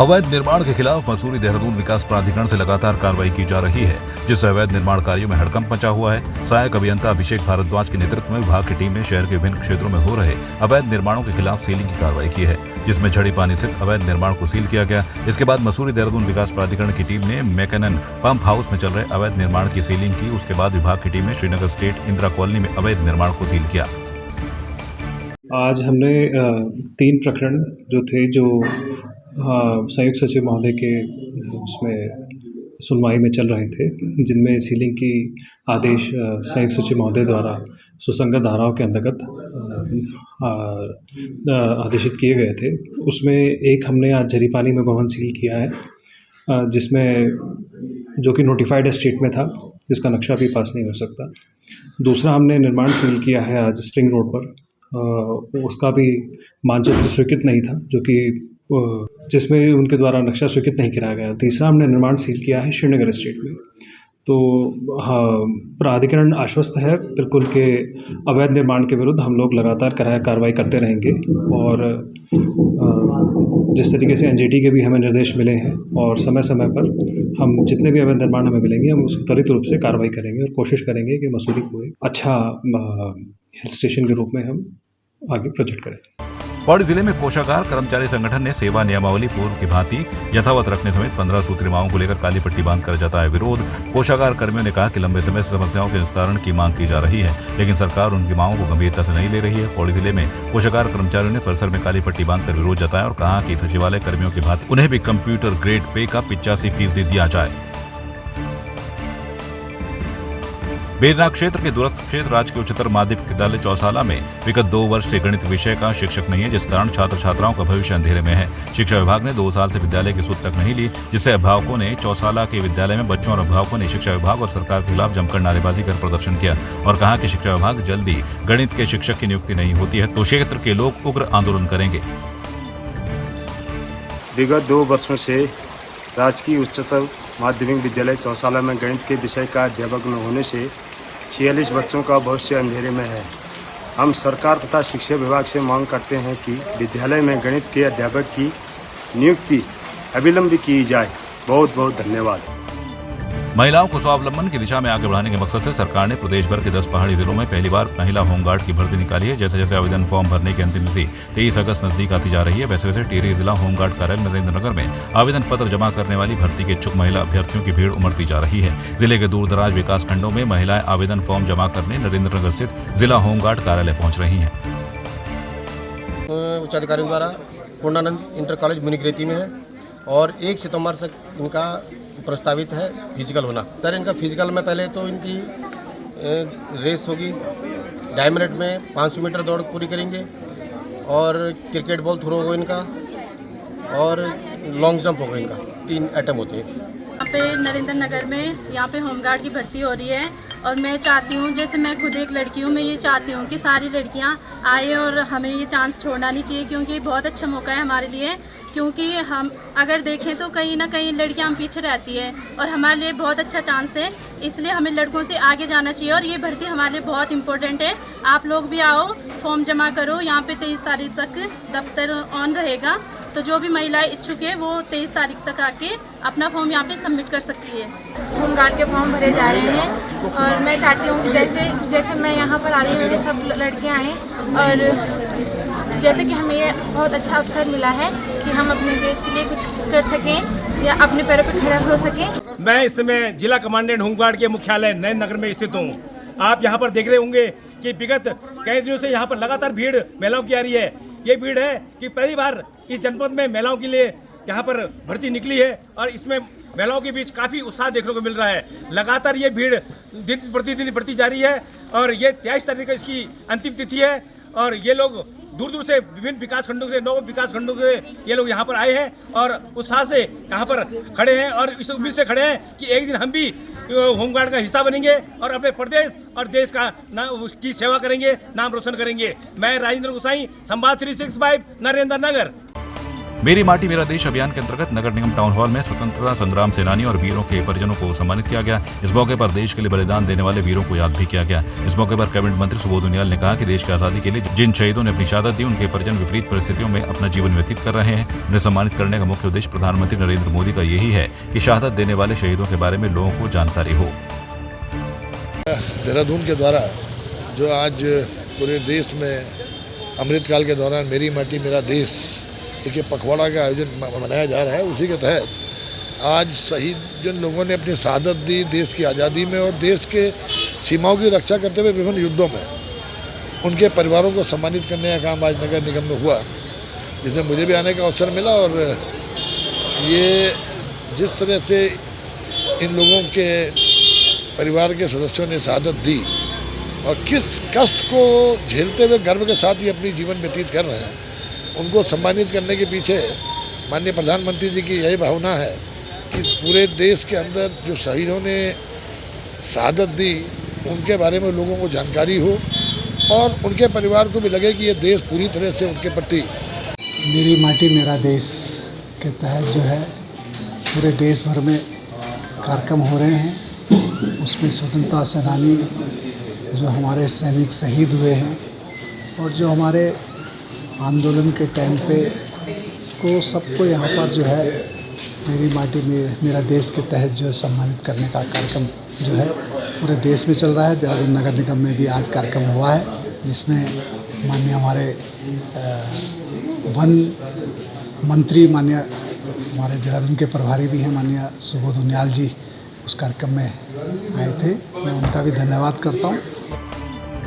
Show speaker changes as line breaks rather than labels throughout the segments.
अवैध निर्माण के खिलाफ मसूरी देहरादून विकास प्राधिकरण से लगातार कार्रवाई की जा रही है, जिससे अवैध निर्माण कार्यों में हड़कंप मचा हुआ है। सहायक अभियंता अभिषेक भारद्वाज के नेतृत्व में विभाग की टीम ने शहर के विभिन्न क्षेत्रों में हो रहे अवैध निर्माणों के खिलाफ सीलिंग की कार्रवाई की है, जिसमें झड़ी पानी स्थित अवैध निर्माण को सील किया गया। इसके बाद मसूरी देहरादून विकास प्राधिकरण की टीम ने मैकेनन पंप हाउस में चल रहे अवैध निर्माण की सीलिंग की। उसके बाद विभाग की टीम ने श्रीनगर स्टेट इंदिरा कॉलोनी में अवैध निर्माण को सील किया।
आज हमने 3 प्रकरण जो थे, जो संयुक्त सचिव महोदय के उसमें सुनवाई में चल रहे थे, जिनमें सीलिंग की आदेश संयुक्त सचिव महोदय द्वारा सुसंगत धाराओं के अंतर्गत आदेशित किए गए थे। उसमें एक हमने आज झरीपानी में भवन सील किया है, जिसमें जो कि नोटिफाइड स्टेट में था, जिसका नक्शा भी पास नहीं हो सकता। दूसरा हमने निर्माण सील किया है आज स्प्रिंग रोड पर, उसका भी मानचित्र स्वीकृत नहीं था, जो कि जिसमें उनके द्वारा नक्शा स्वीकृत नहीं कराया गया। तीसरा हमने निर्माण सील किया है श्रीनगर स्टेट में। तो हाँ, प्राधिकरण आश्वस्त है बिल्कुल के अवैध निर्माण के विरुद्ध हम लोग लगातार कार्रवाई करते रहेंगे, और जिस तरीके से एनजीटी के भी हमें निर्देश मिले हैं, और समय समय पर हम जितने भी अवैध निर्माण हमें मिलेंगे, हम उसको त्वरित रूप से कार्रवाई करेंगे और कोशिश करेंगे कि मसूरी को एक अच्छा हिल स्टेशन के रूप में हम आगे प्रोजेक्ट करें।
पौड़ी जिले में कोषागार कर्मचारी संगठन ने सेवा नियमावली पूर्व की भांति यथावत रखने समेत 15 सूत्री मांगों को लेकर काली पट्टी बांधकर जताया विरोध। कोषागार कर्मियों ने कहा कि लंबे समय से समस्याओं के निस्तारण की मांग की जा रही है, लेकिन सरकार उनकी मांगों को गंभीरता से नहीं ले रही है। पौड़ी जिले में कोषागार कर्मचारियों ने परिसर में काली पट्टी बांधकर विरोध जताया और कहा कि सचिवालय कर्मियों की भांति उन्हें भी कंप्यूटर ग्रेड पे का 85% दिया जाए। बेरना क्षेत्र के दूरस्थ क्षेत्र राजकीय उच्चतर माध्यमिक विद्यालय चौसाला में विगत 2 वर्ष से गणित विषय का शिक्षक नहीं है, जिस कारण छात्र छात्राओं का भविष्य अंधेरे में है। शिक्षा विभाग ने 2 साल से विद्यालय की सुध तक नहीं ली, जिससे अभिभावकों ने चौसाला के विद्यालय में बच्चों और अभिभावकों ने शिक्षा विभाग और सरकार के खिलाफ जमकर नारेबाजी कर प्रदर्शन किया और कहा कि शिक्षा विभाग जल्दी गणित के शिक्षक की नियुक्ति नहीं होती है तो क्षेत्र के लोग उग्र आंदोलन करेंगे।
विगत 2 वर्षों से राजकीय उच्चतर माध्यमिक विद्यालय चौसाला में गणित के विषय का अध्यापक न होने से 46 बच्चों का भविष्य अंधेरे में है। हम सरकार तथा शिक्षा विभाग से मांग करते हैं कि विद्यालय में गणित के अध्यापक की नियुक्ति अविलंब की जाए। बहुत बहुत धन्यवाद।
महिलाओं को स्वावलंबन की दिशा में आगे बढ़ाने के मकसद से सरकार ने प्रदेश भर के 10 पहाड़ी जिलों में पहली बार महिला होमगार्ड की भर्ती निकाली है। जैसे जैसे आवेदन फॉर्म भरने की अंतिम तिथि 23 अगस्त नजदीक आती जा रही है, वैसे वैसे टिहरी जिला होमगार्ड कार्यालय नरेंद्रनगर में आवेदन पत्र जमा करने वाली भर्ती के इच्छुक महिला अभ्यर्थियों की भीड़ उमड़ती जा रही है। जिले के दूर दराज विकास खंडों में महिलाएं आवेदन फॉर्म जमा करने नरेंद्रनगर स्थित जिला होमगार्ड कार्यालय पहुंच रही हैं।
उच्चाधिकारियों द्वारा पूर्णानंद इंटर कॉलेज मुनिकृति में है और 1 सितंबर से इनका प्रस्तावित है फिजिकल होना। सर, इनका फिजिकल में पहले तो इनकी रेस होगी, 2.5 मिनट में 500 मीटर दौड़ पूरी करेंगे, और क्रिकेट बॉल थ्रो होगा इनका, और लॉन्ग जंप होगा इनका। 3 आइटम होते हैं।
यहाँ पे नरेंद्रनगर में यहाँ पे होमगार्ड की भर्ती हो रही है, और मैं चाहती हूँ, जैसे मैं खुद एक लड़की हूँ, मैं ये चाहती हूँ कि सारी लड़कियाँ आए और हमें ये चांस छोड़ना नहीं चाहिए, क्योंकि ये बहुत अच्छा मौका है हमारे लिए। क्योंकि हम अगर देखें तो कहीं ना कहीं लड़कियाँ हम पीछे रहती है, और हमारे लिए बहुत अच्छा चांस है, इसलिए हमें लड़कों से आगे जाना चाहिए, और ये भर्ती हमारे लिए बहुत इंपॉर्टेंट है। आप लोग भी आओ, फॉर्म जमा करो। यहाँ पे 23 तारीख तक दफ्तर ऑन रहेगा, तो जो भी महिलाएं इच्छुक है वो 23 तारीख तक आके अपना फॉर्म यहाँ पे सबमिट कर सकती है।
होमगार्ड के फॉर्म भरे जा रहे हैं, और मैं चाहती हूँ कि जैसे मैं यहाँ पर आ रही हूँ, सब लड़कियाँ आएँ, और जैसे कि हमें ये बहुत अच्छा अवसर मिला है कि हम अपने देश के लिए कुछ कर सकें या अपने पैरों पर खड़ा हो सकें।
मैं इस समय जिला कमांडेंट होमगार्ड के मुख्यालय नरेंद्रनगर में स्थित हूँ। आप यहाँ पर देख रहे होंगे कि विगत कई दिनों से यहाँ पर लगातार भीड़ महिलाओं की आ रही है। ये भीड़ है कि पहली बार इस जनपद में महिलाओं के लिए यहाँ पर भर्ती निकली है, और इसमें महिलाओं के बीच काफ़ी उत्साह देखने को मिल रहा है। लगातार ये भीड़ दिन प्रतिदिन बढ़ती जा रही है, और ये 23 तारीख को इसकी अंतिम तिथि है, और ये लोग दूर दूर से विभिन्न विकास खंडों से 9 विकास खंडों से ये लोग यहाँ पर आए हैं, और उत्साह से यहाँ पर खड़े हैं, और इस उम्मीद से खड़े हैं कि एक दिन हम भी होमगार्ड का हिस्सा बनेंगे और अपने प्रदेश और देश का की सेवा करेंगे, नाम रोशन करेंगे। मैं राजेंद्र गोसाई, संवाद 365 नरेंद्रनगर।
मेरी माटी मेरा देश अभियान के अंतर्गत नगर निगम टाउन हॉल में स्वतंत्रता संग्राम सेनानी और वीरों के परिजनों को सम्मानित किया गया। इस मौके पर देश के लिए बलिदान देने वाले वीरों को याद भी किया गया। इस मौके पर कैबिनेट मंत्री सुबोध उनियाल ने कहा कि देश की आजादी के लिए जिन शहीदों ने अपनी शहादत दी, उनके परिजन विपरीत परिस्थितियों में अपना जीवन व्यतीत कर रहे हैं। उन्हें सम्मानित करने का मुख्य उद्देश्य प्रधानमंत्री नरेंद्र मोदी का यही है कि शहादत देने वाले शहीदों के बारे में लोगों को जानकारी हो।
देहरादून के द्वारा जो आज पूरे देश में अमृतकाल के दौरान मेरी माटी मेरा देश एक पखवाड़ा का आयोजन मनाया जा रहा है, उसी के तहत आज शहीद जिन लोगों ने अपनी शहादत दी देश की आज़ादी में और देश के सीमाओं की रक्षा करते हुए विभिन्न युद्धों में, उनके परिवारों को सम्मानित करने का काम आज नगर निगम में हुआ, जिसमें मुझे भी आने का अवसर मिला। और ये जिस तरह से इन लोगों के परिवार के सदस्यों ने शहादत दी और किस कष्ट को झेलते हुए गर्व के साथ ही अपनी जीवन व्यतीत कर रहे हैं, उनको सम्मानित करने के पीछे माननीय प्रधानमंत्री जी की यही भावना है कि पूरे देश के अंदर जो शहीदों ने शहादत दी उनके बारे में लोगों को जानकारी हो और उनके परिवार को भी लगे कि ये देश पूरी तरह से उनके प्रति।
मेरी माटी मेरा देश के तहत जो है पूरे देश भर में कार्यक्रम हो रहे हैं। उसमें स्वतंत्रता सेनानी जो हमारे सैनिक शहीद हुए हैं और जो हमारे आंदोलन के टाइम पे को सबको यहाँ पर जो है मेरी माटी में मेरा देश के तहत जो है सम्मानित करने का कार्यक्रम जो है पूरे देश में चल रहा है। देहरादून नगर निगम में भी आज कार्यक्रम हुआ है, जिसमें माननीय हमारे वन मंत्री माननीय हमारे देहरादून के प्रभारी भी हैं माननीय सुबोध उनियाल जी उस कार्यक्रम में आए थे। मैं उनका भी धन्यवाद करता हूँ।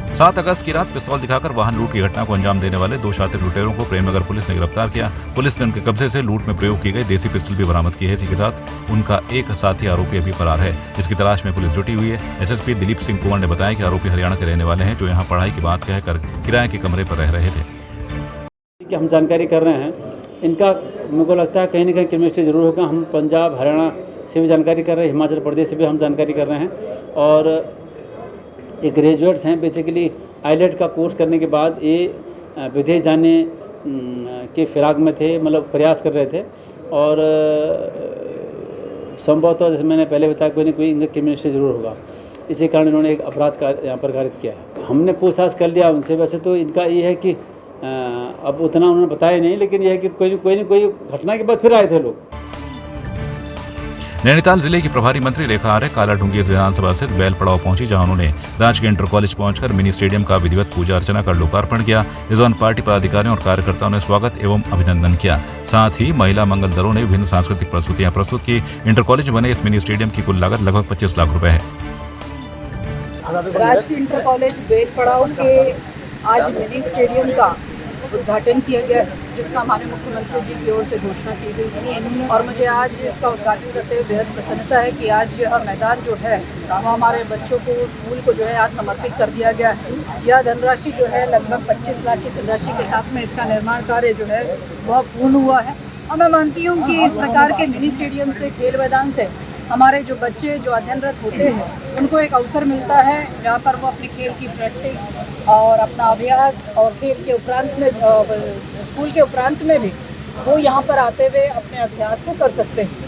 7 अगस्त की रात पिस्तौल दिखाकर वाहन लूट की घटना को अंजाम देने वाले 2 शातिर लुटेरों को प्रेमनगर पुलिस ने गिरफ्तार किया। पुलिस ने उनके कब्जे से लूट में प्रयोग की गई देसी पिस्तौल भी बरामद की है। इसी के साथ उनका एक साथी आरोपी अभी फरार है, जिसकी तलाश में पुलिस जुटी हुई है। एसएसपी दिलीप सिंह कुंवर ने बताया कि आरोपी हरियाणा के रहने वाले हैं, जो यहाँ पढ़ाई की बात कहकर किराए के कमरे पर रह रहे थे।
हम जानकारी कर रहे हैं, इनका मेरे को लगता है कहीं ना कहीं केमिस्ट्री जरूर होगा। हम पंजाब हरियाणा से भी जानकारी कर रहे हैं, हिमाचल प्रदेश से भी हम जानकारी कर रहे हैं और ये ग्रेजुएट्स हैं। बेसिकली आईलेट का कोर्स करने के बाद ये विदेश जाने के फिराक में थे, मतलब प्रयास कर रहे थे और संभवतः जैसे मैंने पहले बताया कोई ना कोई इनका केमिस्ट्री जरूर होगा। इसी कारण इन्होंने एक अपराध का यहाँ पर कारित किया है। हमने पूछताछ कर लिया उनसे। वैसे तो इनका ये है कि अब उतना उन्होंने बताया नहीं, लेकिन यह है कि कोई न कोई घटना के बाद फिर आए थे लोग।
नैनीताल जिले की प्रभारी मंत्री रेखा आर्य कालाढूंगी विधानसभा स्थित बैल पड़ाव पहुंची, जहां उन्होंने राजकीय इंटर कॉलेज पहुंचकर मिनी स्टेडियम का विधिवत पूजा अर्चना कर लोकार्पण किया। इस दौरान पार्टी पदाधिकारियों और कार्यकर्ताओं ने स्वागत एवं अभिनंदन किया। साथ ही महिला मंगल दलों ने विभिन्न सांस्कृतिक प्रस्तुतियां प्रस्तुत की। इंटर कॉलेज बने इस मिनी स्टेडियम की कुल लागत लगभग 25 लाख रुपए है।
राजकीय इंटर कॉलेज बेल पड़ाव के आज मिनी स्टेडियम का उद्घाटन किया गया है, जिसका हमारे मुख्यमंत्री जी की ओर से घोषणा की गई है और मुझे आज इसका उद्घाटन करते हुए बेहद प्रसन्नता है कि आज यह मैदान जो है वो हमारे बच्चों को स्कूल को जो है आज समर्पित कर दिया गया है। यह धनराशि जो है लगभग 25 लाख की धनराशि के साथ में इसका निर्माण कार्य जो है वह पूर्ण हुआ है और मैं मानती हूँ कि इस प्रकार के मिनी स्टेडियम से, खेल मैदान से हमारे जो बच्चे जो अध्ययनरत होते हैं उनको एक अवसर मिलता है जहाँ पर वो अपने खेल की प्रैक्टिस और अपना अभ्यास और खेल के उपरांत में स्कूल के उपरांत में भी वो यहाँ पर आते हुए अपने अभ्यास को कर सकते हैं।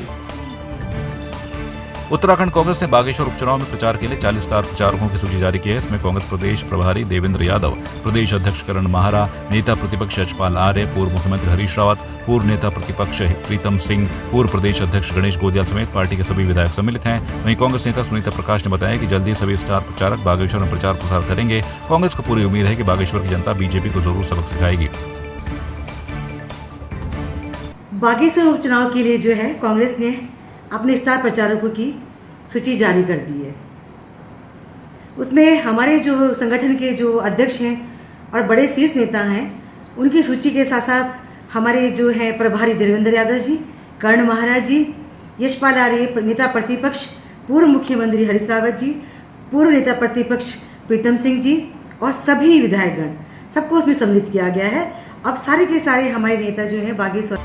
उत्तराखंड कांग्रेस ने बागेश्वर उपचुनाव में प्रचार के लिए 40 स्टार प्रचारकों की सूची जारी की है। इसमें कांग्रेस प्रदेश प्रभारी देवेंद्र यादव, प्रदेश अध्यक्ष करण माहरा, नेता प्रतिपक्ष यशपाल आर्य, पूर्व मुख्यमंत्री हरीश रावत, पूर्व नेता प्रतिपक्ष प्रीतम सिंह, पूर्व प्रदेश अध्यक्ष गणेश गोदियाल समेत पार्टी के सभी विधायक सम्मिलित हैं। वहीं कांग्रेस नेता सुनीता प्रकाश ने बताया कि जल्दी सभी स्टार प्रचारक बागेश्वर में प्रचार प्रसार करेंगे। कांग्रेस को पूरी उम्मीद है कि बागेश्वर की जनता बीजेपी को जरूर सबक सिखाएगी।
बागेश्वर उपचुनाव के लिए जो है कांग्रेस ने अपने स्टार प्रचारकों की सूची जारी कर दी है। उसमें हमारे जो संगठन के जो अध्यक्ष हैं और बड़े शीर्ष नेता हैं उनकी सूची के साथ साथ हमारे जो है प्रभारी देवेंद्र यादव जी, कर्ण महाराज जी, यशपाल आर्य, नेता प्रतिपक्ष पूर्व मुख्यमंत्री हरीश रावत जी, पूर्व नेता प्रतिपक्ष प्रीतम सिंह जी और सभी विधायकगण, सबको उसमें सम्मिलित किया गया है। अब सारे के सारे हमारे नेता जो है बागेश्वर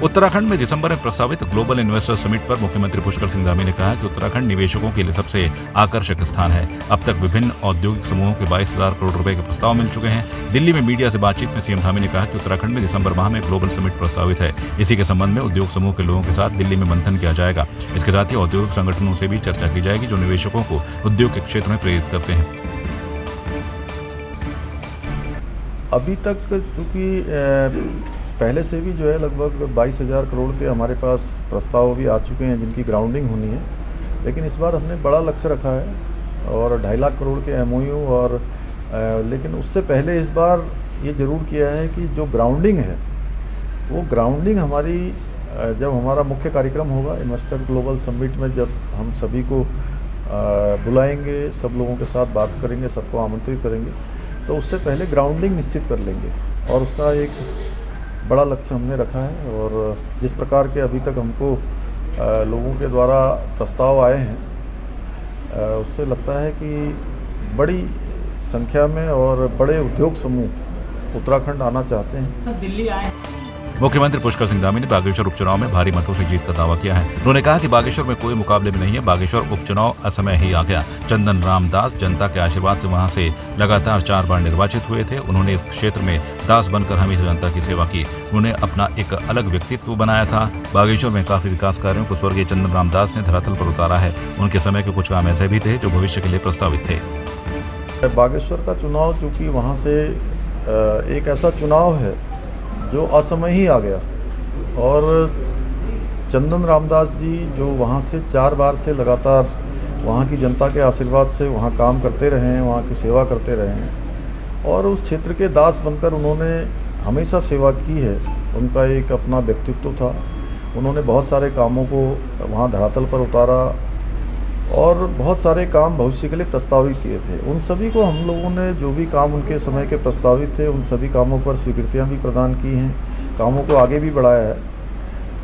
उत्तराखंड में दिसंबर में प्रस्तावित ग्लोबल इन्वेस्टर समिट पर मुख्यमंत्री पुष्कर सिंह धामी ने कहा कि उत्तराखंड निवेशकों के लिए सबसे आकर्षक स्थान है। अब तक विभिन्न औद्योगिक समूहों के 22,000 करोड़ रुपए के प्रस्ताव मिल चुके हैं। दिल्ली में मीडिया से बातचीत में सीएम धामी ने कहा कि उत्तराखंड में दिसंबर माह में ग्लोबल समिट प्रस्तावित है। इसी के संबंध में उद्योग समूह के लोगों के साथ दिल्ली में मंथन किया जाएगा। इसके साथ ही औद्योगिक संगठनों से भी चर्चा की जाएगी जो निवेशकों को उद्योग के क्षेत्र में प्रेरित करते हैं।
अभी तक चूँकि पहले से भी जो है लगभग 22,000 करोड़ के हमारे पास प्रस्ताव भी आ चुके हैं जिनकी ग्राउंडिंग होनी है, लेकिन इस बार हमने बड़ा लक्ष्य रखा है और 2.5 लाख करोड़ के MOU और लेकिन उससे पहले इस बार ये ज़रूर किया है कि जो ग्राउंडिंग है वो ग्राउंडिंग हमारी जब हमारा मुख्य कार्यक्रम होगा इन्वेस्टर ग्लोबल समिट में, जब हम सभी को बुलाएंगे, सब लोगों के साथ बात करेंगे, सबको आमंत्रित करेंगे, तो उससे पहले ग्राउंडिंग निश्चित कर लेंगे और उसका एक बड़ा लक्ष्य हमने रखा है। और जिस प्रकार के अभी तक हमको लोगों के द्वारा प्रस्ताव आए हैं उससे लगता है कि बड़ी संख्या में और बड़े उद्योग समूह उत्तराखंड आना चाहते हैं।
सब दिल्ली आए।
मुख्यमंत्री पुष्कर सिंह धामी ने बागेश्वर उपचुनाव में भारी मतों से जीत का दावा किया है। उन्होंने कहा कि बागेश्वर में कोई मुकाबले में नहीं है। बागेश्वर उपचुनाव असमय ही आ गया। चंदन राम दास जनता के आशीर्वाद से वहां से लगातार 4 बार निर्वाचित हुए थे। उन्होंने इस क्षेत्र में दास बनकर हमेशा जनता की सेवा की। उन्होंने अपना एक अलग व्यक्तित्व बनाया था। बागेश्वर में काफी विकास कार्यों को स्वर्गीय चंदन राम दास ने धरातल पर उतारा है। उनके समय के कुछ काम ऐसे भी थे जो भविष्य के लिए प्रस्तावित थे।
बागेश्वर का चुनाव चूँकि वहाँ से एक ऐसा चुनाव है जो असमय ही आ गया और चंदन रामदास जी जो वहाँ से 4 बार से लगातार वहाँ की जनता के आशीर्वाद से वहाँ काम करते रहे हैं, वहाँ की सेवा करते रहे हैं और उस क्षेत्र के दास बनकर उन्होंने हमेशा सेवा की है। उनका एक अपना व्यक्तित्व था। उन्होंने बहुत सारे कामों को वहाँ धरातल पर उतारा और बहुत सारे काम भविष्य के लिए प्रस्तावित किए थे। उन सभी को हम लोगों ने जो भी काम उनके समय के प्रस्तावित थे उन सभी कामों पर स्वीकृतियां भी प्रदान की हैं, कामों को आगे भी बढ़ाया है।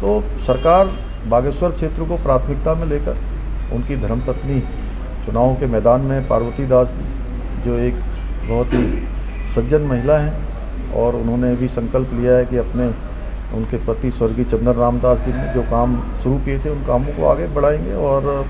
तो सरकार बागेश्वर क्षेत्र को प्राथमिकता में लेकर उनकी धर्मपत्नी चुनाव के मैदान में पार्वती दास जो एक बहुत ही सज्जन महिला हैं और उन्होंने भी संकल्प लिया है कि अपने उनके पति स्वर्गीय चंदन राम दास जी ने जो काम शुरू किए थे उन कामों को आगे बढ़ाएंगे और